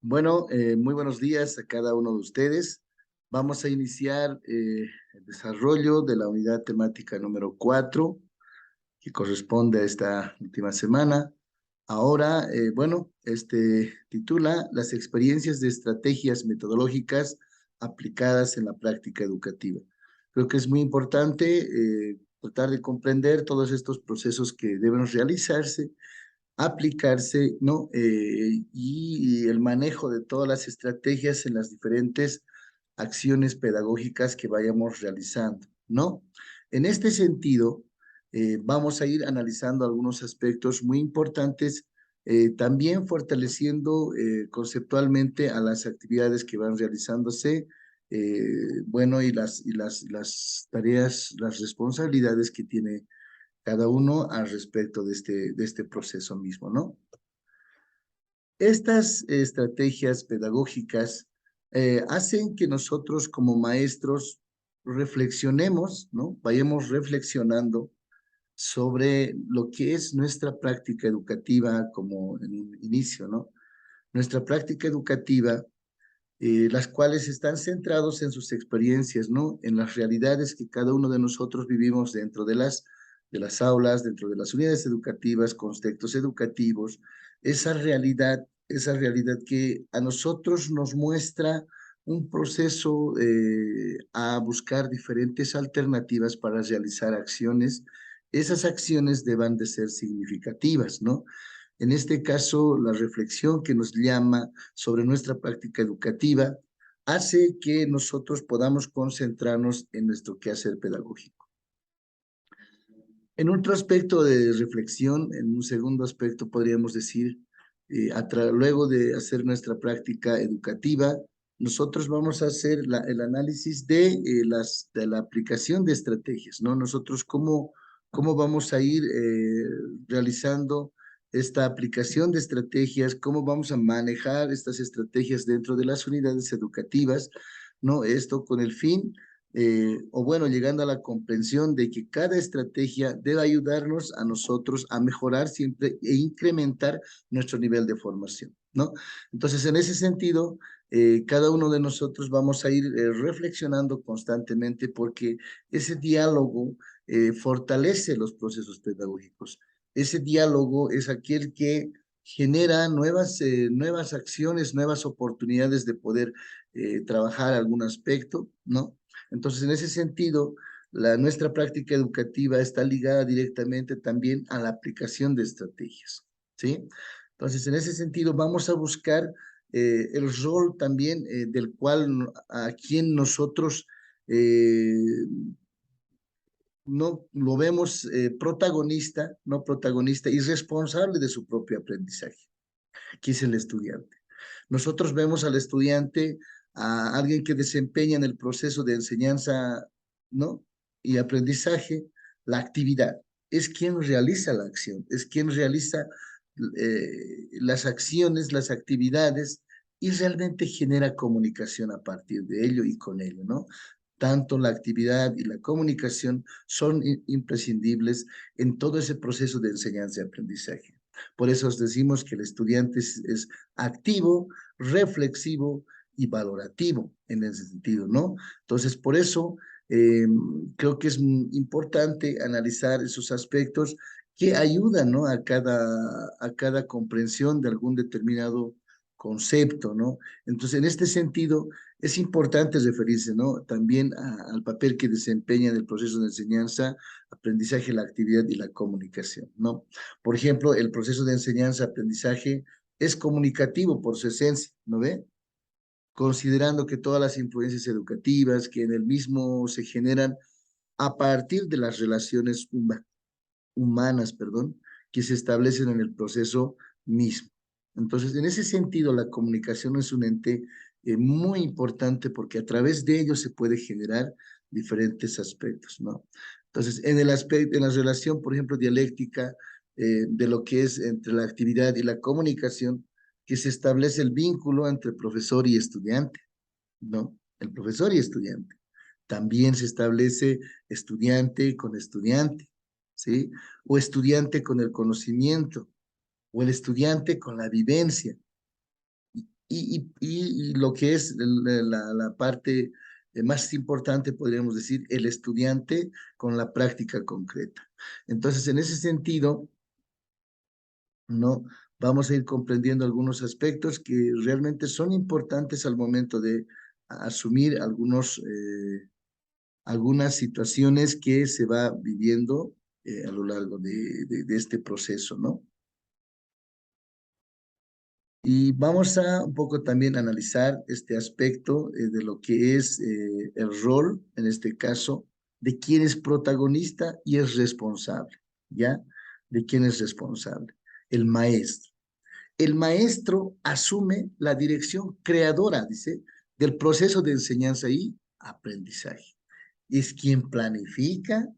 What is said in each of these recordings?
Bueno, muy buenos días a cada uno de ustedes. Vamos a iniciar el desarrollo de la unidad temática número 4, que corresponde a esta última semana. Ahora, este titula Las experiencias de estrategias metodológicas aplicadas en la práctica educativa. Creo que es muy importante tratar de comprender todos estos procesos que deben realizarse, aplicarse, ¿no? Y el manejo de todas las estrategias en las diferentes acciones pedagógicas que vayamos realizando, ¿no? En este sentido, vamos a ir analizando algunos aspectos muy importantes, también fortaleciendo conceptualmente a las actividades que van realizándose, bueno, y las tareas, las responsabilidades que tiene cada uno al respecto de este proceso mismo, ¿no? Estas estrategias pedagógicas hacen que nosotros como maestros reflexionemos, ¿no? Vayamos reflexionando sobre lo que es nuestra práctica educativa como en un inicio, ¿no? Nuestra práctica educativa, las cuales están centrados en sus experiencias, ¿no? En las realidades que cada uno de nosotros vivimos dentro de las aulas, dentro de las unidades educativas, contextos educativos, esa realidad que a nosotros nos muestra un proceso a buscar diferentes alternativas para realizar acciones. Esas acciones deban de ser significativas, ¿no? En este caso, la reflexión que nos llama sobre nuestra práctica educativa hace que nosotros podamos concentrarnos en nuestro quehacer pedagógico. En otro aspecto de reflexión, en un segundo aspecto podríamos decir, luego de hacer nuestra práctica educativa, nosotros vamos a hacer el análisis de la aplicación de estrategias, ¿no? Nosotros cómo vamos a ir realizando esta aplicación de estrategias, cómo vamos a manejar estas estrategias dentro de las unidades educativas, ¿no? Esto con el fin o bueno, llegando a la comprensión de que cada estrategia debe ayudarnos a nosotros a mejorar siempre e incrementar nuestro nivel de formación, ¿no? Entonces, en ese sentido, cada uno de nosotros vamos a ir reflexionando constantemente porque ese diálogo fortalece los procesos pedagógicos. Ese diálogo es aquel que genera nuevas acciones, nuevas oportunidades de poder trabajar algún aspecto, ¿no? Entonces, en ese sentido, nuestra práctica educativa está ligada directamente también a la aplicación de estrategias, ¿sí? Entonces, en ese sentido, vamos a buscar el rol también del cual a quien nosotros no lo vemos protagonista, no protagonista y responsable de su propio aprendizaje, que es el estudiante. Nosotros vemos al estudiante, a alguien que desempeña en el proceso de enseñanza, ¿no? Y aprendizaje, la actividad. Es quien realiza la acción, es quien realiza las acciones, las actividades y realmente genera comunicación a partir de ello y con ello, ¿no? Tanto la actividad y la comunicación son imprescindibles en todo ese proceso de enseñanza y aprendizaje. Por eso os decimos que el estudiante es activo, reflexivo y valorativo en ese sentido, ¿no? Entonces, por eso creo que es importante analizar esos aspectos que ayudan, ¿no? A cada comprensión de algún determinado concepto, ¿no? Entonces, en este sentido, es importante referirse, ¿no? También al papel que desempeña en el proceso de enseñanza, aprendizaje, la actividad y la comunicación, ¿no? Por ejemplo, el proceso de enseñanza-aprendizaje es comunicativo por su esencia, ¿no ve? Considerando que todas las influencias educativas que en el mismo se generan a partir de las relaciones humanas, perdón, que se establecen en el proceso mismo. Entonces, en ese sentido, la comunicación es un ente muy importante porque a través de ello se puede generar diferentes aspectos, ¿no? Entonces, en la relación, por ejemplo, dialéctica de lo que es entre la actividad y la comunicación, que se establece el vínculo entre profesor y estudiante, ¿no? El profesor y estudiante. También se establece estudiante con estudiante, ¿sí? O estudiante con el conocimiento, o el estudiante con la vivencia. y lo que es la parte más importante, podríamos decir, el estudiante con la práctica concreta. Entonces, en ese sentido, ¿no? Vamos a ir comprendiendo algunos aspectos que realmente son importantes al momento de asumir algunas situaciones que se va viviendo a lo largo de este proceso, ¿no? Y vamos a un poco también analizar este aspecto de lo que es el rol, en este caso, de quién es protagonista y es responsable, ¿ya? De quién es responsable. El maestro. El maestro asume la dirección creadora, dice, del proceso de enseñanza y aprendizaje. Es quien planifica,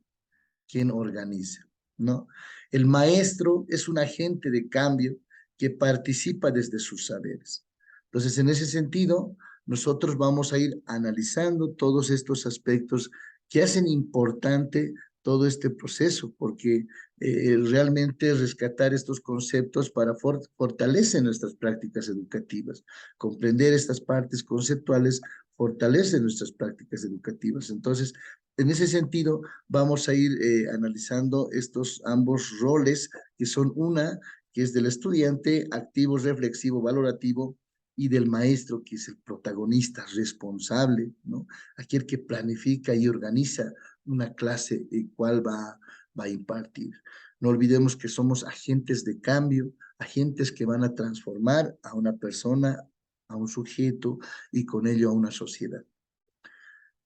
quien organiza, ¿no? El maestro es un agente de cambio que participa desde sus saberes. Entonces, en ese sentido, nosotros vamos a ir analizando todos estos aspectos que hacen importante todo este proceso, porque realmente rescatar estos conceptos para fortalecer nuestras prácticas educativas. Comprender estas partes conceptuales fortalece nuestras prácticas educativas. Entonces, en ese sentido, vamos a ir analizando estos ambos roles, que son una, que es del estudiante activo, reflexivo, valorativo, y del maestro, que es el protagonista, responsable, ¿no? Aquel que planifica y organiza una clase y cuál va a impartir. No olvidemos que somos agentes de cambio, agentes que van a transformar a una persona, a un sujeto y con ello a una sociedad.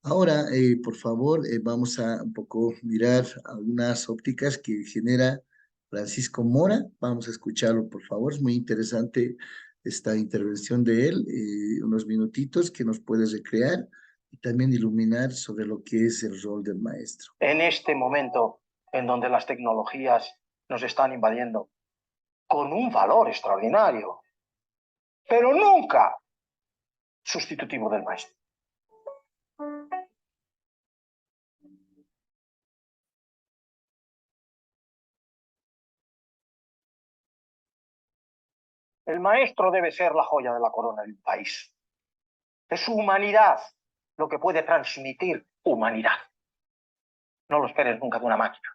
Ahora, por favor, vamos a un poco mirar algunas ópticas que genera Francisco Mora. Vamos a escucharlo, por favor. Es muy interesante esta intervención de él, unos minutitos que nos puede recrear y también iluminar sobre lo que es el rol del maestro. En este momento en donde las tecnologías nos están invadiendo con un valor extraordinario, pero nunca sustitutivo del maestro. El maestro debe ser la joya de la corona del país. Es su humanidad lo que puede transmitir humanidad. No lo esperes nunca de una máquina,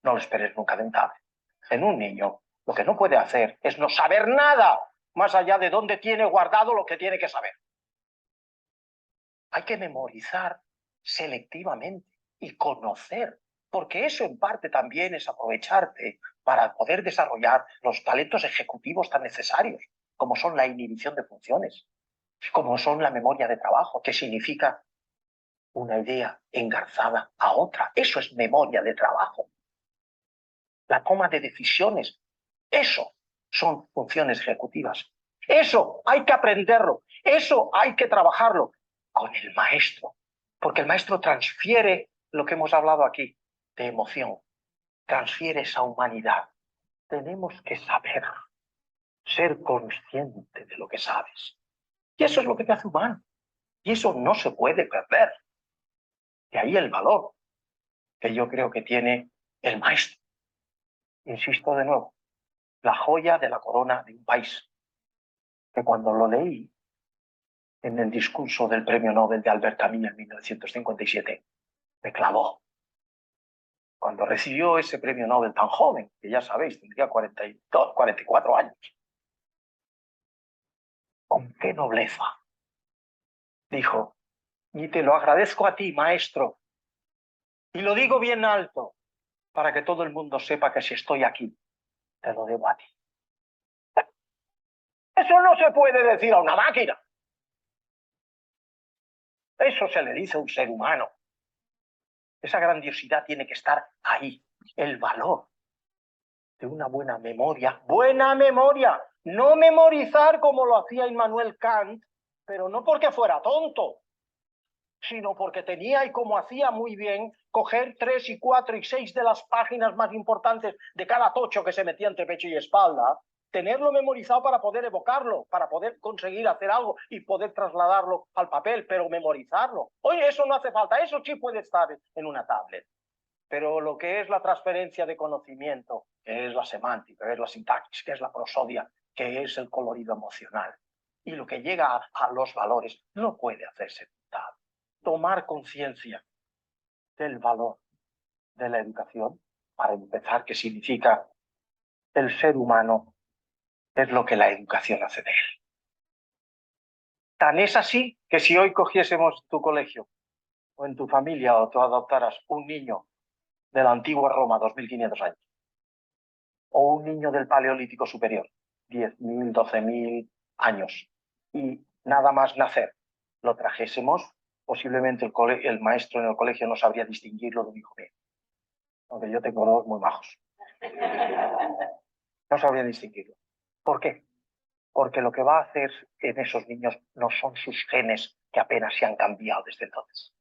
no lo esperes nunca de un tablet. En un niño, lo que no puede hacer es no saber nada más allá de dónde tiene guardado lo que tiene que saber. Hay que memorizar selectivamente y conocer, porque eso en parte también es aprovecharte para poder desarrollar los talentos ejecutivos tan necesarios, como son la inhibición de funciones, como son la memoria de trabajo, que significa una idea engarzada a otra. Eso es memoria de trabajo. La toma de decisiones, eso son funciones ejecutivas. Eso hay que aprenderlo, eso hay que trabajarlo con el maestro, porque el maestro transfiere lo que hemos hablado aquí de emoción, transfiere esa humanidad. Tenemos que saber, ser consciente de lo que sabes. Y eso es lo que te hace humano. Y eso no se puede perder. De ahí el valor que yo creo que tiene el maestro. Insisto de nuevo, la joya de la corona de un país, que cuando lo leí en el discurso del premio Nobel de Albert Camus en 1957, me clavó. Cuando recibió ese premio Nobel tan joven, que ya sabéis, tendría 42, 44 años, con qué nobleza dijo: y te lo agradezco a ti, maestro, y lo digo bien alto, para que todo el mundo sepa que si estoy aquí, te lo debo a ti. Eso no se puede decir a una máquina. Eso se le dice a un ser humano. Esa grandiosidad tiene que estar ahí. El valor de una buena memoria. ¡Buena memoria! No memorizar como lo hacía Immanuel Kant, pero no porque fuera tonto, sino porque tenía, y como hacía muy bien, coger 3 y 4 y 6 de las páginas más importantes de cada tocho que se metía entre pecho y espalda, tenerlo memorizado para poder evocarlo, para poder conseguir hacer algo y poder trasladarlo al papel, pero memorizarlo. Oye, eso no hace falta, eso sí puede estar en una tablet. Pero lo que es la transferencia de conocimiento, que es la semántica, que es la sintaxis, que es la prosodia, que es el colorido emocional, y lo que llega a los valores no puede hacerse notar. Tomar conciencia del valor de la educación, para empezar, ¿qué significa? El ser humano es lo que la educación hace de él. Tan es así que si hoy cogiésemos tu colegio o en tu familia o tú adoptaras un niño de la antigua Roma, 2500 años, o un niño del Paleolítico Superior, 10.000, 12.000 años, y nada más nacer, lo trajésemos, posiblemente el maestro en el colegio no sabría distinguirlo de un hijo mío, aunque yo tengo dos muy majos. No sabría distinguirlo. ¿Por qué? Porque lo que va a hacer en esos niños no son sus genes, que apenas se han cambiado desde entonces.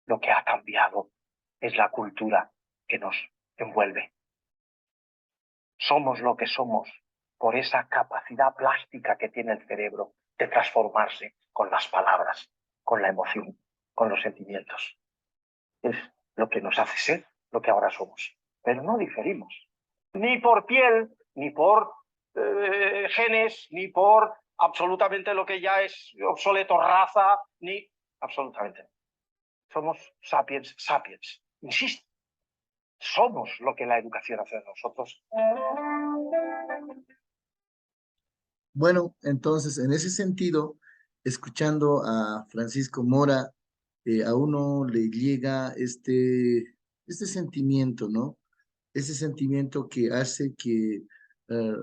Lo que ha cambiado es la cultura que nos envuelve. Somos lo que somos por esa capacidad plástica que tiene el cerebro de transformarse con las palabras, con la emoción, con los sentimientos. Es lo que nos hace ser lo que ahora somos. Pero no diferimos, ni por piel, ni por genes, ni por absolutamente lo que ya es obsoleto, raza, ni absolutamente. Somos sapiens, sapiens. Insisto, somos lo que la educación hace de nosotros. Bueno, entonces, en ese sentido, escuchando a Francisco Mora, a uno le llega este sentimiento, ¿no? Ese sentimiento que hace que, eh,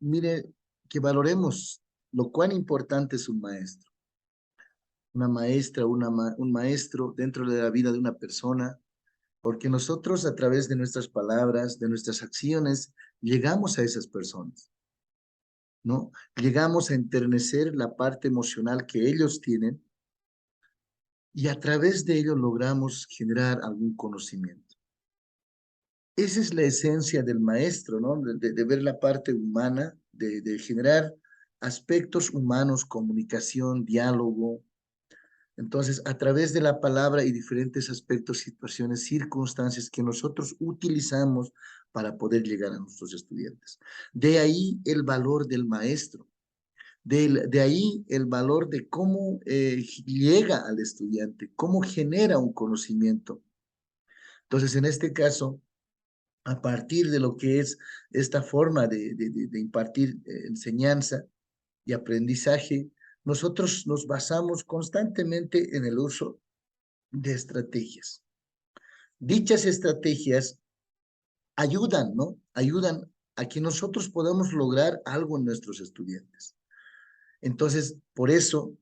mire, que valoremos lo cuán importante es un maestro, una maestra, un maestro dentro de la vida de una persona, porque nosotros a través de nuestras palabras, de nuestras acciones, llegamos a esas personas. ¿No? Llegamos a enternecer la parte emocional que ellos tienen y a través de ello logramos generar algún conocimiento. Esa es la esencia del maestro, ¿no? De ver la parte humana, de generar aspectos humanos, comunicación, diálogo. Entonces, a través de la palabra y diferentes aspectos, situaciones, circunstancias que nosotros utilizamos para poder llegar a nuestros estudiantes. De ahí el valor del maestro. De ahí el valor de cómo llega al estudiante, cómo genera un conocimiento. Entonces, en este caso, a partir de lo que es esta forma de impartir enseñanza y aprendizaje, nosotros nos basamos constantemente en el uso de estrategias. Dichas estrategias ayudan, ¿no? Ayudan a que nosotros podamos lograr algo en nuestros estudiantes. Entonces, por eso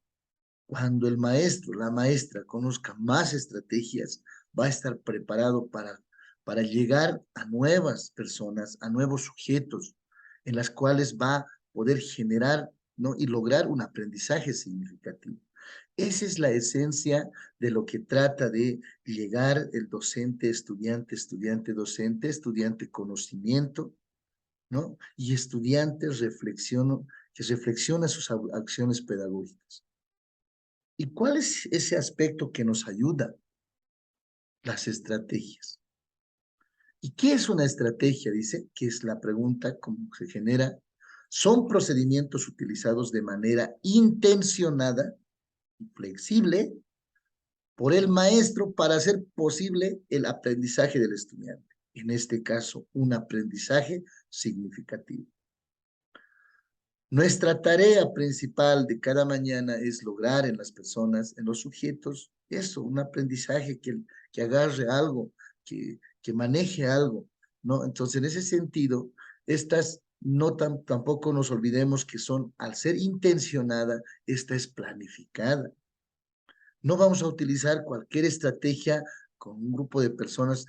cuando el maestro, la maestra conozca más estrategias, va a estar preparado para llegar a nuevas personas, a nuevos sujetos, en las cuales va a poder generar, ¿no? Y lograr un aprendizaje significativo. Esa es la esencia de lo que trata de llegar el docente, estudiante, estudiante, docente, estudiante, conocimiento, ¿no? Y estudiante que reflexiona sus acciones pedagógicas. ¿Y cuál es ese aspecto que nos ayuda? Las estrategias. ¿Y qué es una estrategia? Dice, que es la pregunta cómo se genera. Son procedimientos utilizados de manera intencionada y flexible por el maestro para hacer posible el aprendizaje del estudiante. En este caso, un aprendizaje significativo. Nuestra tarea principal de cada mañana es lograr en las personas, en los sujetos, eso, un aprendizaje que agarre algo, que maneje algo, ¿no? Entonces, en ese sentido, estas tampoco nos olvidemos que son, al ser intencionada, esta es planificada. No vamos a utilizar cualquier estrategia con un grupo de personas.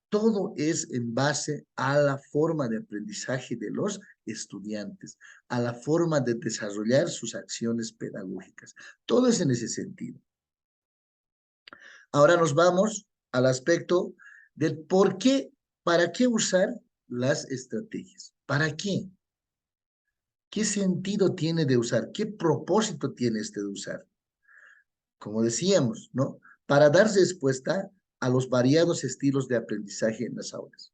Todo es en base a la forma de aprendizaje de los estudiantes, a la forma de desarrollar sus acciones pedagógicas. Todo es en ese sentido. Ahora nos vamos al aspecto del por qué, para qué usar las estrategias. ¿Para qué? ¿Qué sentido tiene de usar? ¿Qué propósito tiene este de usar? Como decíamos, ¿no? Para dar respuesta a los variados estilos de aprendizaje en las aulas.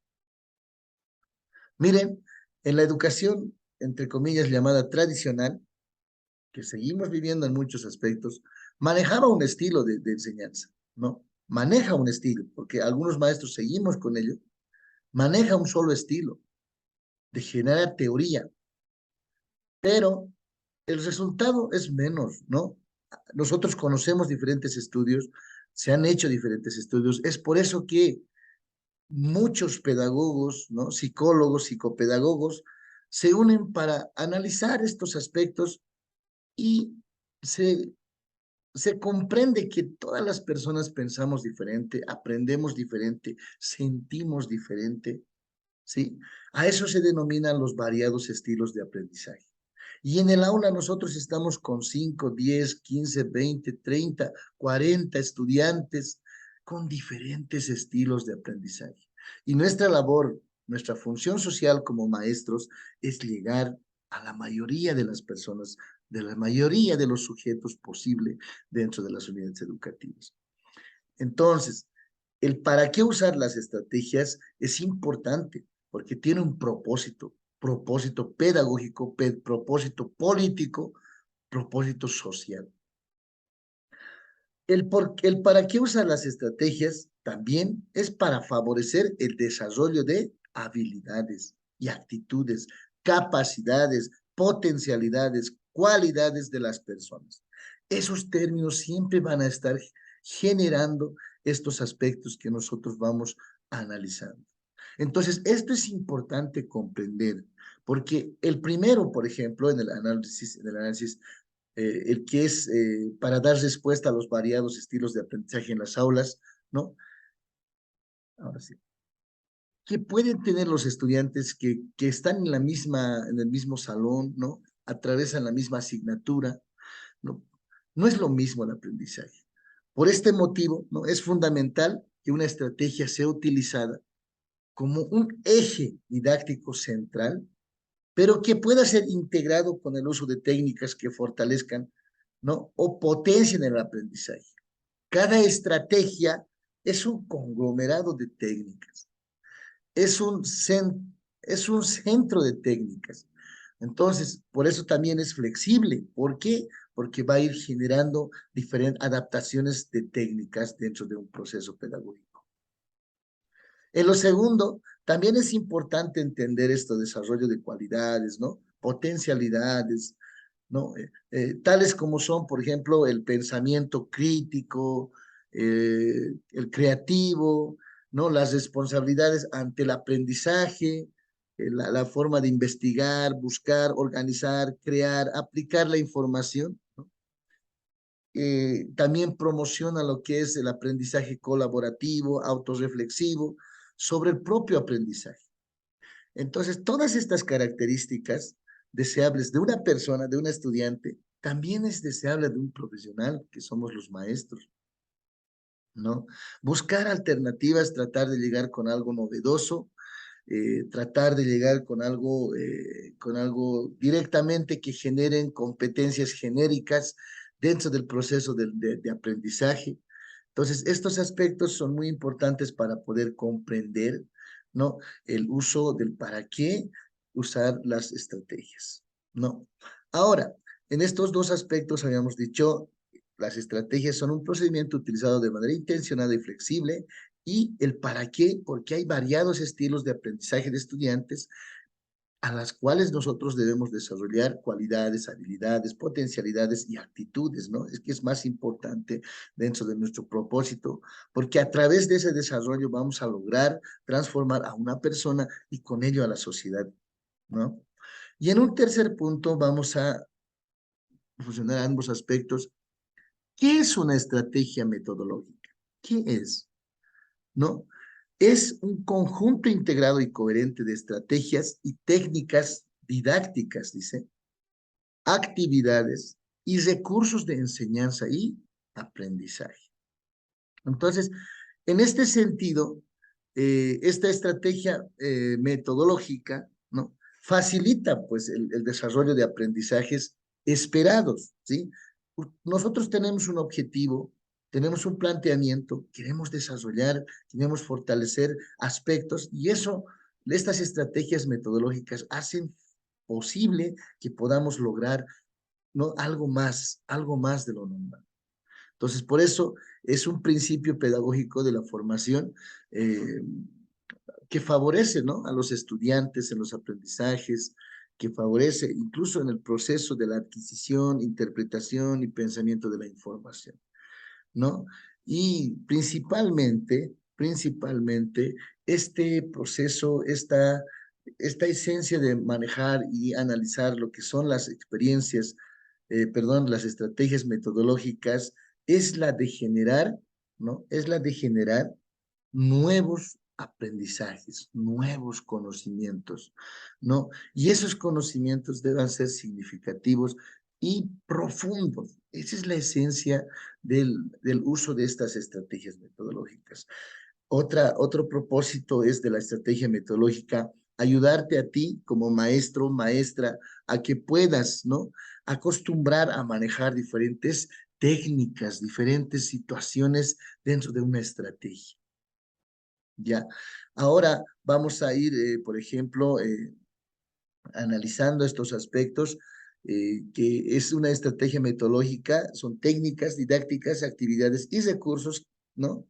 Miren, en la educación entre comillas, llamada tradicional, que seguimos viviendo en muchos aspectos, manejaba un estilo de enseñanza, ¿no? Maneja un estilo, porque algunos maestros seguimos con ello, maneja un solo estilo de generar teoría, pero el resultado es menos, ¿no? Nosotros conocemos diferentes estudios, se han hecho diferentes estudios, es por eso que muchos pedagogos, ¿no? Psicólogos, psicopedagogos, se unen para analizar estos aspectos y se, se comprende que todas las personas pensamos diferente, aprendemos diferente, sentimos diferente, ¿sí? A eso se denominan los variados estilos de aprendizaje. Y en el aula nosotros estamos con 5, 10, 15, 20, 30, 40 estudiantes con diferentes estilos de aprendizaje. Y nuestra labor, nuestra función social como maestros es llegar a la mayoría de las personas, de la mayoría de los sujetos posible dentro de las unidades educativas. Entonces, el para qué usar las estrategias es importante porque tiene un propósito, propósito pedagógico, propósito político, propósito social. El para qué usar las estrategias también es para favorecer el desarrollo de habilidades y actitudes, capacidades, potencialidades, cualidades de las personas. Esos términos siempre van a estar generando estos aspectos que nosotros vamos analizando. Entonces, esto es importante comprender, porque el primero, por ejemplo, en el análisis el que es para dar respuesta a los variados estilos de aprendizaje en las aulas, ¿no? Ahora sí. ¿Qué pueden tener los estudiantes que están en el mismo salón, ¿no? Atravesan la misma asignatura, ¿no? No es lo mismo el aprendizaje. Por este motivo, ¿no? Es fundamental que una estrategia sea utilizada como un eje didáctico central, pero que pueda ser integrado con el uso de técnicas que fortalezcan, ¿no? O potencien el aprendizaje. Cada estrategia es un conglomerado de técnicas, es es un centro de técnicas. Entonces, por eso también es flexible. ¿Por qué? Porque va a ir generando diferentes adaptaciones de técnicas dentro de un proceso pedagógico. En lo segundo, también es importante entender esto desarrollo de cualidades, ¿no? Potencialidades, ¿no? Tales como son, por ejemplo, el pensamiento crítico, el creativo, ¿no? Las responsabilidades ante el aprendizaje, la forma de investigar, buscar, organizar, crear, aplicar la información, ¿no? También promociona lo que es el aprendizaje colaborativo, autorreflexivo, sobre el propio aprendizaje. Entonces, todas estas características deseables de una persona, de un estudiante, también es deseable de un profesional, que somos los maestros, ¿no? Buscar alternativas, tratar de llegar con algo novedoso, tratar de llegar con algo directamente que generen competencias genéricas dentro del proceso de aprendizaje. Entonces, estos aspectos son muy importantes para poder comprender, ¿no? El uso del para qué usar las estrategias, ¿no? Ahora, en estos dos aspectos habíamos dicho, las estrategias son un procedimiento utilizado de manera intencionada y flexible, y el para qué, porque hay variados estilos de aprendizaje de estudiantes a las cuales nosotros debemos desarrollar cualidades, habilidades, potencialidades y actitudes, ¿no? Es que es más importante dentro de nuestro propósito, porque a través de ese desarrollo vamos a lograr transformar a una persona y con ello a la sociedad, ¿no? Y en un tercer punto vamos a fusionar ambos aspectos. ¿Qué es una estrategia metodológica? ¿Qué es? ¿No? Es un conjunto integrado y coherente de estrategias y técnicas didácticas, dice, actividades y recursos de enseñanza y aprendizaje. Entonces, en este sentido, esta estrategia metodológica, ¿no? Facilita pues el desarrollo de aprendizajes esperados, ¿sí? Nosotros tenemos un objetivo, tenemos un planteamiento, queremos desarrollar, queremos fortalecer aspectos y eso, estas estrategias metodológicas hacen posible que podamos lograr, ¿no? Algo más de lo normal. Entonces, por eso es un principio pedagógico de la formación que favorece, ¿no? A los estudiantes en los aprendizajes, que favorece incluso en el proceso de la adquisición, interpretación y pensamiento de la información, ¿no? Y principalmente, este proceso, esta esencia de manejar y analizar lo que son las experiencias, las estrategias metodológicas, es la de generar, ¿no? Es la de generar nuevos aprendizajes, nuevos conocimientos, ¿no? Y esos conocimientos deben ser significativos y profundos. Esa es la esencia del uso de estas estrategias metodológicas. Otro propósito es de la estrategia metodológica ayudarte a ti como maestro, maestra, a que puedas, ¿no? Acostumbrar a manejar diferentes técnicas, diferentes situaciones dentro de una estrategia. ¿Ya? Ahora vamos a ir, por ejemplo, analizando estos aspectos, que es una estrategia metodológica, son técnicas, didácticas, actividades y recursos, ¿no?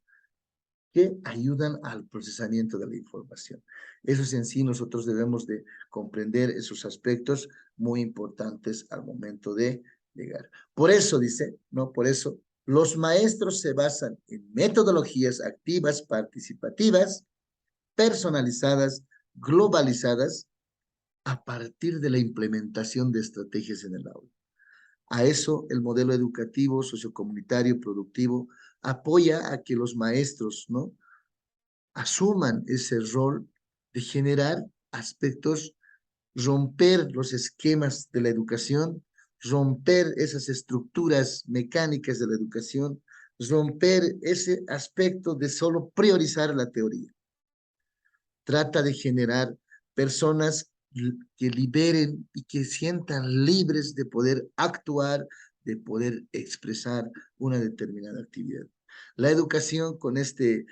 Que ayudan al procesamiento de la información. Eso es en sí, nosotros debemos de comprender esos aspectos muy importantes al momento de llegar. Por eso, dice, ¿no? Por eso, los maestros se basan en metodologías activas, participativas, personalizadas, globalizadas, a partir de la implementación de estrategias en el aula. A eso el modelo educativo, sociocomunitario, productivo, apoya a que los maestros, ¿no? Asuman ese rol de generar aspectos, romper los esquemas de la educación, romper esas estructuras mecánicas de la educación, romper ese aspecto de solo priorizar la teoría. Trata de generar personas que liberen y que sientan libres de poder actuar, de poder expresar una determinada actividad. La educación con este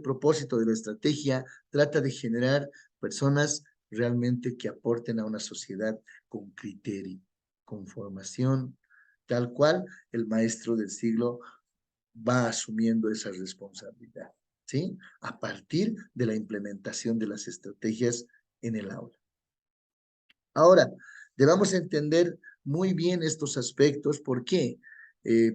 propósito de la estrategia trata de generar personas realmente que aporten a una sociedad con criterio, con formación, tal cual el maestro del siglo va asumiendo esa responsabilidad, ¿sí? A partir de la implementación de las estrategias en el aula. Ahora, debamos entender muy bien estos aspectos. ¿Por qué?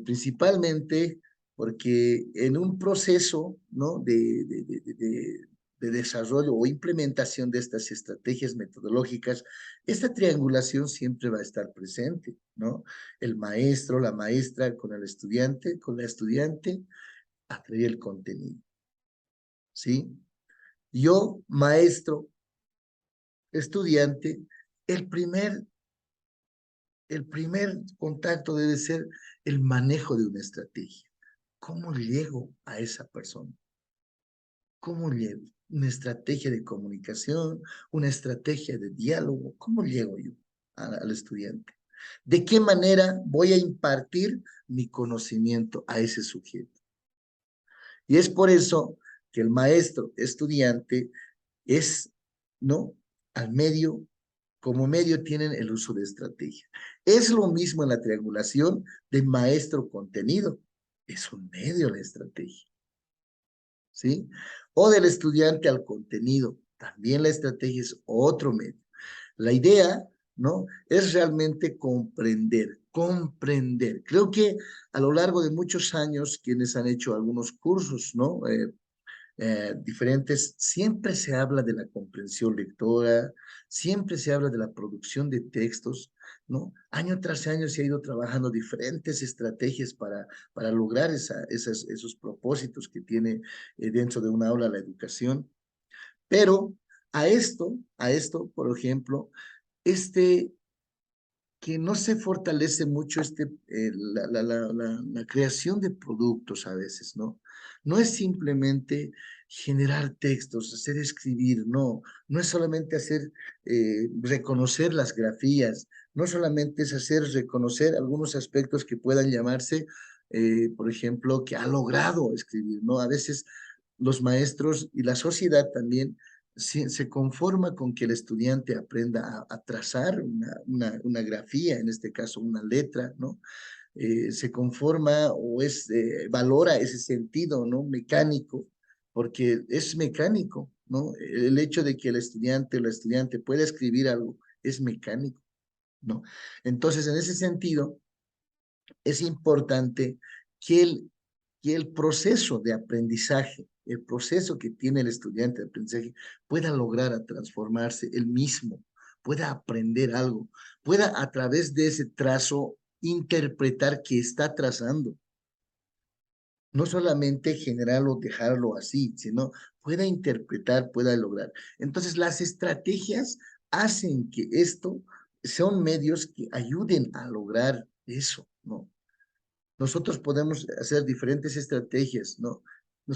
Principalmente porque en un proceso, ¿no? de desarrollo o implementación de estas estrategias metodológicas, esta triangulación siempre va a estar presente, ¿no? El maestro, la maestra con el estudiante, con la estudiante, a través del contenido, ¿sí? Yo, maestro, estudiante, el primer, el primer contacto debe ser el manejo de una estrategia. ¿Cómo llego a esa persona? ¿Cómo llego? Una estrategia de comunicación, una estrategia de diálogo. ¿Cómo llego yo al estudiante? ¿De qué manera voy a impartir mi conocimiento a ese sujeto? Y es por eso que el maestro estudiante es, ¿no? Al medio, como medio tienen el uso de estrategia. Es lo mismo en la triangulación de maestro-contenido. Es un medio la estrategia, ¿sí? O del estudiante al contenido. También la estrategia es otro medio. La idea, ¿no? Es realmente comprender. Creo que a lo largo de muchos años, quienes han hecho algunos cursos, ¿no? Diferentes, siempre se habla de la comprensión lectora, siempre se habla de la producción de textos, ¿no? Año tras año se ha ido trabajando diferentes estrategias para lograr esos propósitos que tiene dentro de una aula la educación, pero por ejemplo, este que no se fortalece mucho la creación de productos a veces, ¿no? No es simplemente generar textos, hacer escribir, no es solamente hacer, reconocer las grafías, no solamente es hacer reconocer algunos aspectos que puedan llamarse, por ejemplo, que ha logrado escribir, ¿no? A veces los maestros y la sociedad también se conforma con que el estudiante aprenda a trazar una grafía, en este caso una letra, ¿no? Se conforma o valora ese sentido, ¿no? Mecánico, porque es mecánico, ¿no? El hecho de que el estudiante o la estudiante pueda escribir algo es mecánico, ¿no? Entonces, en ese sentido, es importante que el proceso de aprendizaje, el proceso que tiene el estudiante de aprendizaje, pueda lograr a transformarse él mismo, pueda aprender algo, pueda a través de ese trazo interpretar que está trazando. No solamente generarlo, dejarlo así, sino pueda interpretar, pueda lograr. Entonces, las estrategias hacen que esto son medios que ayuden a lograr eso, ¿no? Nosotros podemos hacer diferentes estrategias, ¿no?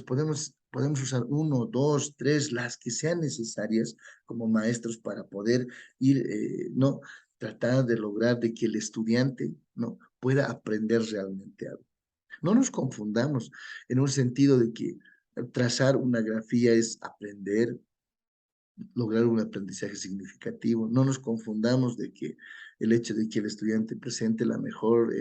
Podemos usar uno, dos, tres, las que sean necesarias como maestros para poder ir, ¿no? Tratar de lograr de que el estudiante, ¿no? Pueda aprender realmente algo. No nos confundamos en un sentido de que trazar una grafía es aprender, lograr un aprendizaje significativo. No nos confundamos de que el hecho de que el estudiante presente la mejor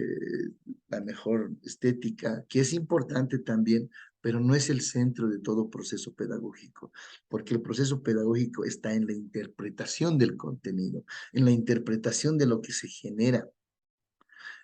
estética, que es importante también, pero no es el centro de todo proceso pedagógico, porque el proceso pedagógico está en la interpretación del contenido, en la interpretación de lo que se genera.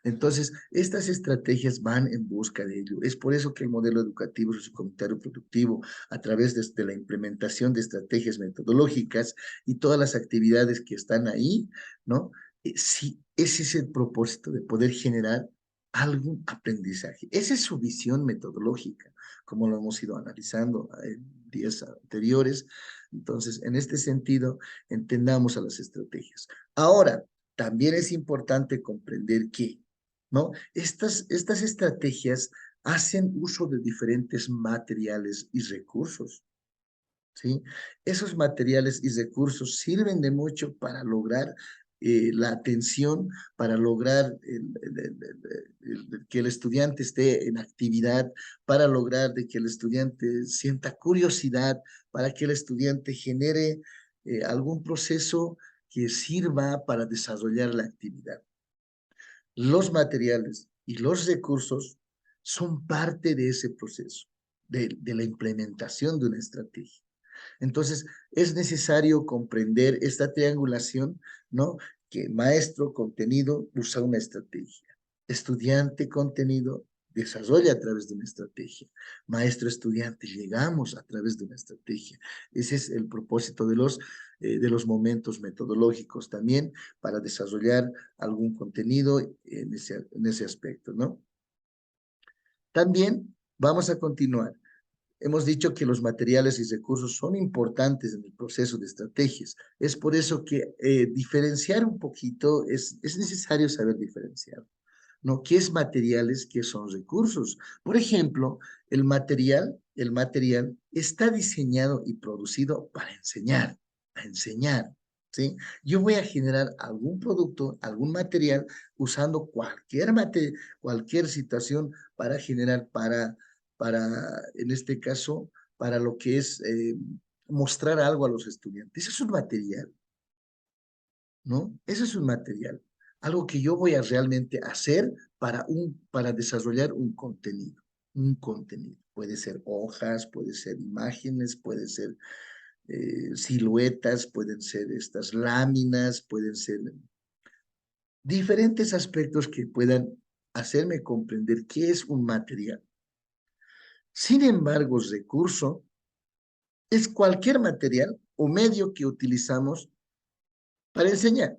Entonces, estas estrategias van en busca de ello. Es por eso que el modelo educativo sociocomunitario productivo, a través de la implementación de estrategias metodológicas y todas las actividades que están ahí, ¿no? Sí, ese es el propósito de poder generar algún aprendizaje. Esa es su visión metodológica, como lo hemos ido analizando en días anteriores. Entonces, en este sentido, entendamos a las estrategias. Ahora, también es importante comprender que, ¿no? Estas estrategias hacen uso de diferentes materiales y recursos, ¿sí? Esos materiales y recursos sirven de mucho para lograr la atención, para lograr que el estudiante esté en actividad, para lograr de que el estudiante sienta curiosidad, para que el estudiante genere algún proceso que sirva para desarrollar la actividad. Los materiales y los recursos son parte de ese proceso, de la implementación de una estrategia. Entonces, es necesario comprender esta triangulación, ¿no? Que maestro, contenido, usa una estrategia. Estudiante, contenido, desarrolla a través de una estrategia. Maestro, estudiante, llegamos a través de una estrategia. Ese es el propósito de los momentos metodológicos también para desarrollar algún contenido en ese aspecto, ¿no? También vamos a continuar. Hemos dicho que los materiales y recursos son importantes en el proceso de estrategias. Es por eso que diferenciar un poquito es necesario saber diferenciar, ¿no? ¿Qué es materiales? ¿Qué son recursos? Por ejemplo, el material está diseñado y producido para enseñar, ¿sí? Yo voy a generar algún producto, algún material, usando cualquier situación para generar, en este caso, para lo que es mostrar algo a los estudiantes. Eso es un material, ¿no? Eso es un material, algo que yo voy a realmente hacer para desarrollar un contenido. Puede ser hojas, puede ser imágenes, puede ser siluetas, pueden ser estas láminas, pueden ser diferentes aspectos que puedan hacerme comprender qué es un material. Sin embargo, recurso es cualquier material o medio que utilizamos para enseñar.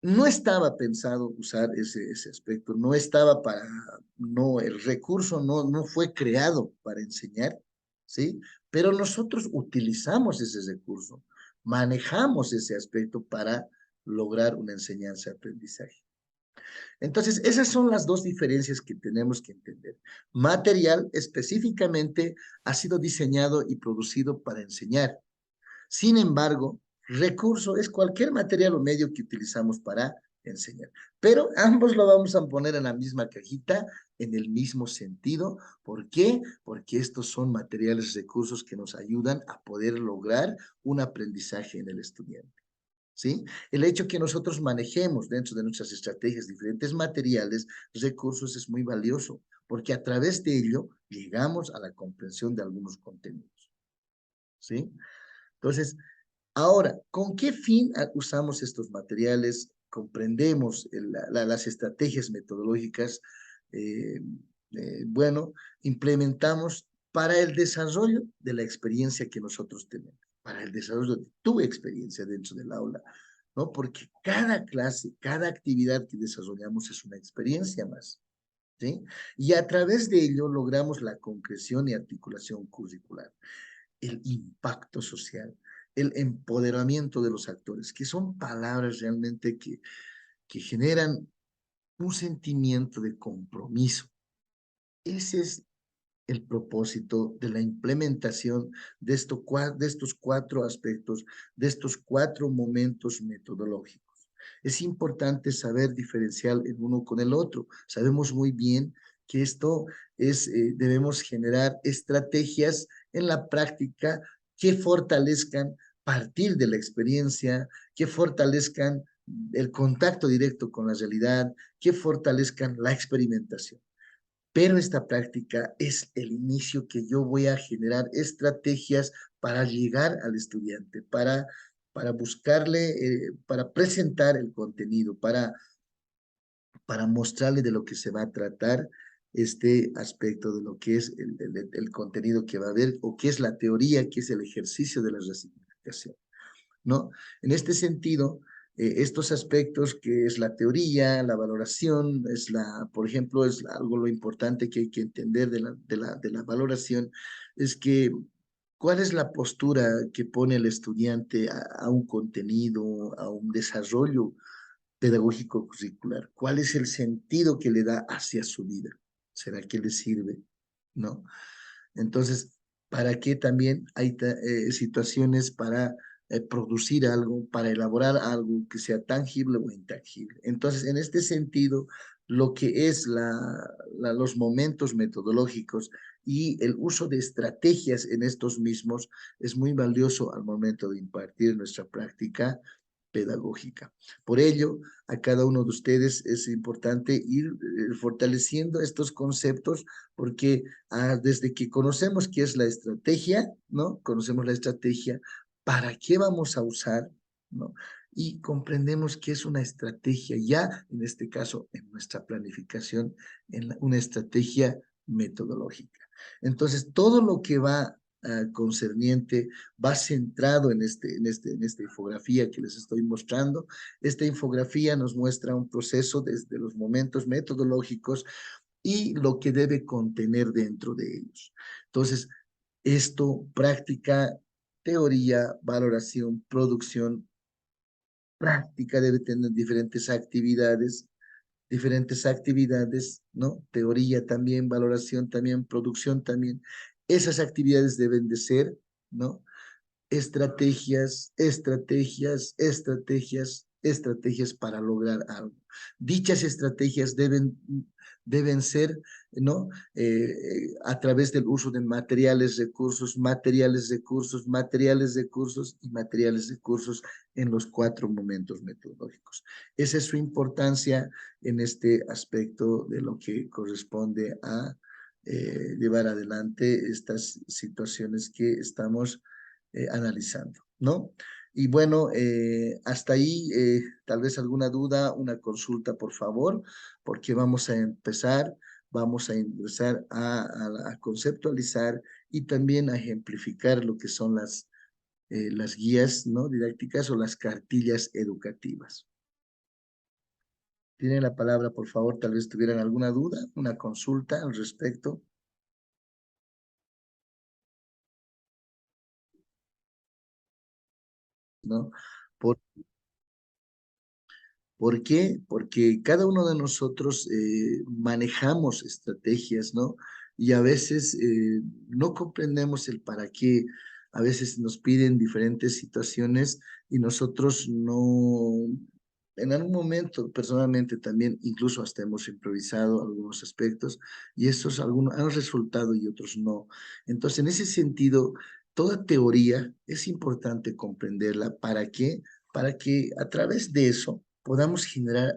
No estaba pensado usar ese aspecto, el recurso no fue creado para enseñar, ¿sí? Pero nosotros utilizamos ese recurso, manejamos ese aspecto para lograr una enseñanza-aprendizaje. Entonces, esas son las dos diferencias que tenemos que entender. Material específicamente ha sido diseñado y producido para enseñar. Sin embargo, recurso es cualquier material o medio que utilizamos para enseñar. Pero ambos lo vamos a poner en la misma cajita, en el mismo sentido. ¿Por qué? Porque estos son materiales, recursos que nos ayudan a poder lograr un aprendizaje en el estudiante. ¿Sí? El hecho que nosotros manejemos dentro de nuestras estrategias diferentes materiales, recursos, es muy valioso, porque a través de ello llegamos a la comprensión de algunos contenidos. ¿Sí? Entonces, ahora, ¿con qué fin usamos estos materiales? Comprendemos las estrategias metodológicas, eh, bueno, implementamos para el desarrollo de la experiencia que nosotros tenemos, para el desarrollo de tu experiencia dentro del aula, ¿no? Porque cada clase, cada actividad que desarrollamos es una experiencia más, ¿sí? Y a través de ello logramos la concreción y articulación curricular, el impacto social, el empoderamiento de los actores, que son palabras realmente que generan un sentimiento de compromiso. Ese es el propósito de la implementación de estos cuatro aspectos, de estos cuatro momentos metodológicos. Es importante saber diferenciar el uno con el otro. Sabemos muy bien que esto es, debemos generar estrategias en la práctica que fortalezcan partir de la experiencia, que fortalezcan el contacto directo con la realidad, que fortalezcan la experimentación. Pero esta práctica es el inicio que yo voy a generar estrategias para llegar al estudiante, para buscarle, para presentar el contenido, para mostrarle de lo que se va a tratar este aspecto de lo que es el contenido que va a haber o qué es la teoría, qué es el ejercicio de la resignificación, ¿no? En este sentido, estos aspectos que es la teoría, la valoración, por ejemplo, es algo lo importante que hay que entender de la valoración, es que cuál es la postura que pone el estudiante a un contenido, a un desarrollo pedagógico curricular, cuál es el sentido que le da hacia su vida, ¿será que le sirve? ¿No? Entonces, ¿para qué también hay situaciones para producir algo, para elaborar algo que sea tangible o intangible? Entonces, en este sentido, lo que es los momentos metodológicos y el uso de estrategias en estos mismos es muy valioso al momento de impartir nuestra práctica pedagógica. Por ello, a cada uno de ustedes es importante ir fortaleciendo estos conceptos porque desde que conocemos qué es la estrategia, ¿no? Conocemos la estrategia, para qué vamos a usar, ¿no? Y comprendemos que es una estrategia ya, en este caso, en nuestra planificación, una estrategia metodológica. Entonces, todo lo que va concerniente va centrado en esta infografía que les estoy mostrando. Esta infografía nos muestra un proceso desde los momentos metodológicos y lo que debe contener dentro de ellos. Entonces, esto, práctica, teoría, valoración, producción, práctica debe tener diferentes actividades, ¿no? Teoría también, valoración también, producción también. Esas actividades deben de ser, ¿no? Estrategias, estrategias, estrategias, estrategias para lograr algo. Dichas estrategias deben ser, ¿no? A través del uso de materiales, recursos, materiales, recursos, materiales, recursos y materiales, recursos en los cuatro momentos metodológicos. Esa es su importancia en este aspecto de lo que corresponde a llevar adelante estas situaciones que estamos analizando, ¿no? Y bueno, hasta ahí, tal vez alguna duda, una consulta, por favor, porque vamos a ingresar a conceptualizar y también a ejemplificar lo que son las guías, ¿no? Didácticas o las cartillas educativas. Tienen la palabra, por favor, tal vez tuvieran alguna duda, una consulta al respecto, ¿no? Por ¿Por qué? Porque cada uno de nosotros manejamos estrategias, ¿no? Y a veces no comprendemos el para qué. A veces nos piden diferentes situaciones y nosotros no en algún momento, personalmente también, incluso hasta hemos improvisado algunos aspectos y estos algunos han resultado y otros no. Entonces, en ese sentido, toda teoría es importante comprenderla. ¿Para qué? Para que a través de eso podamos generar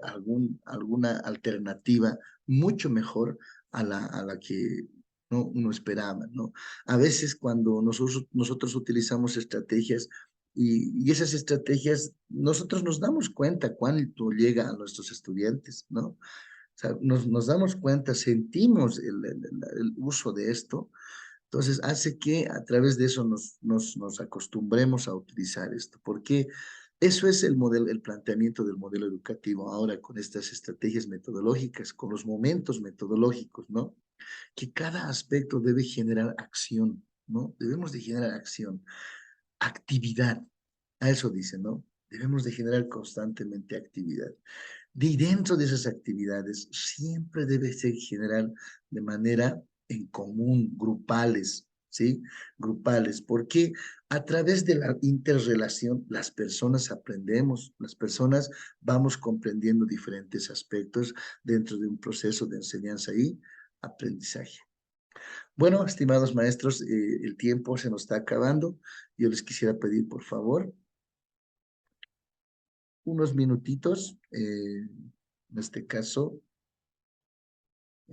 alguna alternativa mucho mejor a la que ¿no? uno esperaba, ¿no? A veces cuando nosotros utilizamos estrategias y esas estrategias, nosotros nos damos cuenta cuánto llega a nuestros estudiantes, ¿no? O sea, nos damos cuenta, sentimos el uso de esto, entonces hace que a través de eso nos acostumbremos a utilizar esto, porque eso es el modelo, el planteamiento del modelo educativo ahora con estas estrategias metodológicas, con los momentos metodológicos, ¿no? Que cada aspecto debe generar acción, ¿no? Debemos de generar acción, actividad, a eso dice, ¿no? Debemos de generar constantemente actividad. De dentro de esas actividades siempre debe ser generar de manera en común, grupales, ¿sí? Grupales, porque a través de la interrelación las personas aprendemos, las personas vamos comprendiendo diferentes aspectos dentro de un proceso de enseñanza y aprendizaje. Bueno, estimados maestros, el tiempo se nos está acabando. Yo les quisiera pedir, por favor, unos minutitos, en este caso,